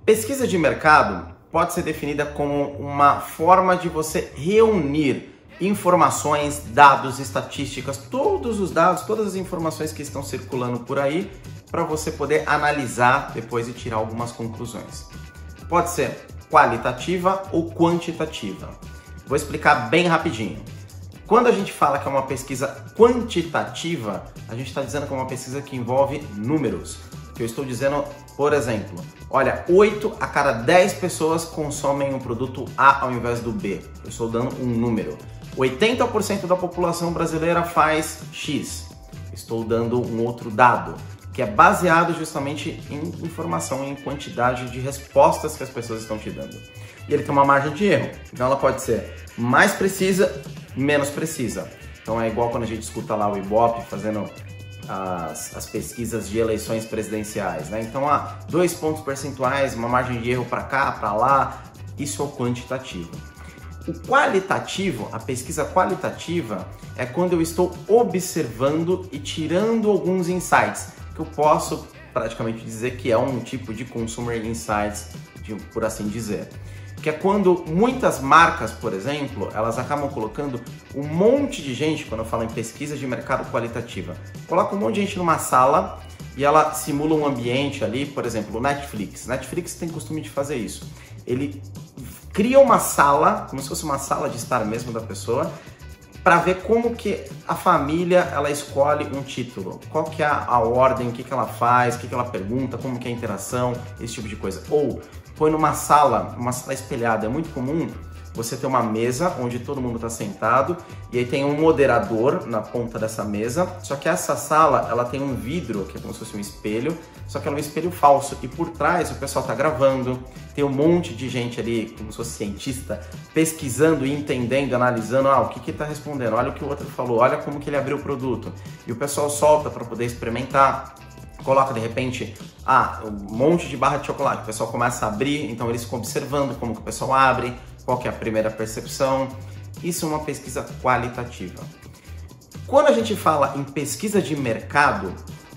Pesquisa de mercado pode ser definida como uma forma de você reunir informações, dados, estatísticas, todos os dados, todas as informações que estão circulando por aí, para você poder analisar depois e tirar algumas conclusões. Pode ser qualitativa ou quantitativa. Vou explicar bem rapidinho. Quando a gente fala que é uma pesquisa quantitativa, a gente está dizendo que é uma pesquisa que envolve números. Que eu estou dizendo, por exemplo, olha, 8 a cada 10 pessoas consomem o produto A ao invés do B. Eu estou dando um número. 80% da população brasileira faz X. Estou dando um outro dado, que é baseado justamente em informação, em quantidade de respostas que as pessoas estão te dando. E ele tem uma margem de erro, então ela pode ser mais precisa, menos precisa. Então é igual quando a gente escuta lá o Ibope fazendo as pesquisas de eleições presidenciais, né? Então, 2 pontos percentuais, uma margem de erro para cá, para lá, isso é o quantitativo. O qualitativo, a pesquisa qualitativa, é quando eu estou observando e tirando alguns insights, que eu posso praticamente dizer que é um tipo de consumer insights, por assim dizer. Que é quando muitas marcas, por exemplo, elas acabam colocando um monte de gente, quando eu falo em pesquisa de mercado qualitativa, coloca um monte de gente numa sala e ela simula um ambiente ali, por exemplo, o Netflix. Netflix tem costume de fazer isso. Ele cria uma sala, como se fosse uma sala de estar mesmo da pessoa, para ver como que a família ela escolhe um título, qual que é a ordem, o que ela faz, o que ela pergunta, como que é a interação, esse tipo de coisa. Ou põe numa sala espelhada. É muito comum você ter uma mesa onde todo mundo está sentado e aí tem um moderador na ponta dessa mesa, só que essa sala ela tem um vidro, que é como se fosse um espelho, só que é um espelho falso e por trás o pessoal está gravando, tem um monte de gente ali, como se fosse cientista, pesquisando e entendendo, analisando, o que está respondendo, olha o que o outro falou, olha como que ele abriu o produto, e o pessoal solta para poder experimentar, coloca de repente um monte de barra de chocolate, o pessoal começa a abrir, então eles ficam observando como que o pessoal abre, qual que é a primeira percepção. Isso é uma pesquisa qualitativa. Quando a gente fala em pesquisa de mercado,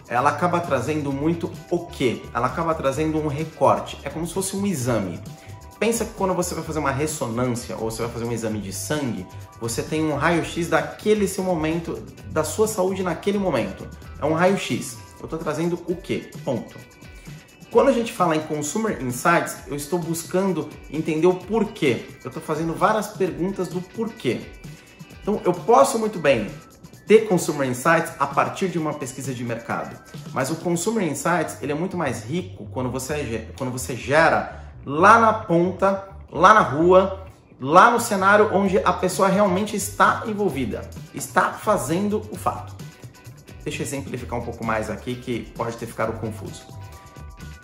ela acaba trazendo muito o quê? Ela acaba trazendo um recorte, é como se fosse um exame. Pensa que quando você vai fazer uma ressonância ou você vai fazer um exame de sangue, você tem um raio-x daquele seu momento, da sua saúde naquele momento. É um raio-x. Eu estou trazendo o quê? Ponto. Quando a gente fala em Consumer Insights, eu estou buscando entender o porquê. Eu estou fazendo várias perguntas do porquê. Então, eu posso muito bem ter Consumer Insights a partir de uma pesquisa de mercado. Mas o Consumer Insights ele é muito mais rico quando você gera lá na ponta, lá na rua, lá no cenário onde a pessoa realmente está envolvida, está fazendo o fato. Deixa eu exemplificar um pouco mais aqui que pode ter ficado confuso.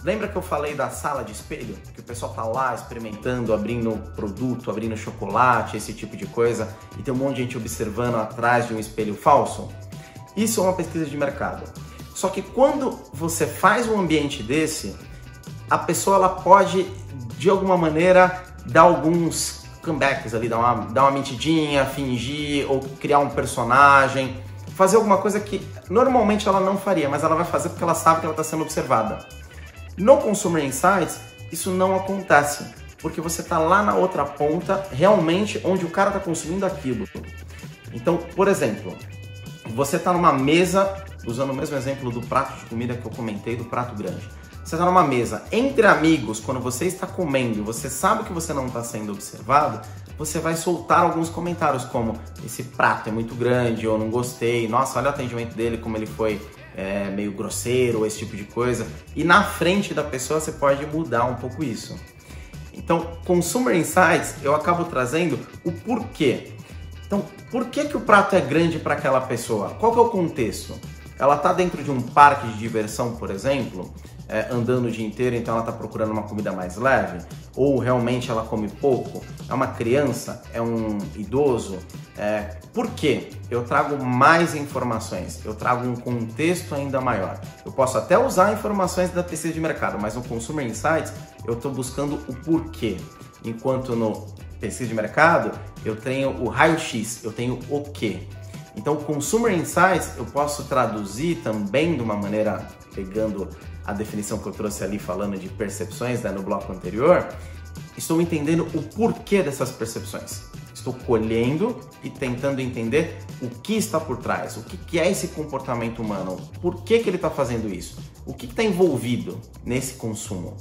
Lembra que eu falei da sala de espelho? Que o pessoal tá lá experimentando, abrindo produto, abrindo chocolate, esse tipo de coisa, e tem um monte de gente observando atrás de um espelho falso? Isso é uma pesquisa de mercado. Só que quando você faz um ambiente desse, a pessoa ela pode, de alguma maneira, dar alguns comebacks ali, dar uma mentidinha, fingir, ou criar um personagem, fazer alguma coisa que normalmente ela não faria, mas ela vai fazer porque ela sabe que ela está sendo observada. No Consumer Insights, isso não acontece, porque você está lá na outra ponta, realmente onde o cara está consumindo aquilo. Então, por exemplo, você está numa mesa, usando o mesmo exemplo do prato de comida que eu comentei, do prato grande. Você está numa mesa entre amigos, quando você está comendo, você sabe que você não está sendo observado, você vai soltar alguns comentários como esse prato é muito grande, ou não gostei, nossa, olha o atendimento dele, como ele foi meio grosseiro, esse tipo de coisa. E na frente da pessoa você pode mudar um pouco isso. Então, Consumer Insights, eu acabo trazendo o porquê. Então, por que o prato é grande para aquela pessoa? Qual que é o contexto? Ela está dentro de um parque de diversão, por exemplo, andando o dia inteiro, então ela está procurando uma comida mais leve? Ou realmente ela come pouco? É uma criança? É um idoso? Por quê? Eu trago mais informações, eu trago um contexto ainda maior. Eu posso até usar informações da pesquisa de mercado, mas no Consumer Insights eu estou buscando o porquê. Enquanto no pesquisa de mercado eu tenho o raio-x, eu tenho o quê. Então, Consumer Insights eu posso traduzir também de uma maneira, pegando a definição que eu trouxe ali falando de percepções, né, no bloco anterior, estou entendendo o porquê dessas percepções. Estou colhendo e tentando entender o que está por trás, o que é esse comportamento humano, por que ele está fazendo isso, o que está envolvido nesse consumo.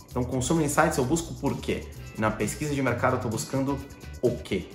Então, Consumer Insights eu busco o porquê. Na pesquisa de mercado eu estou buscando o quê.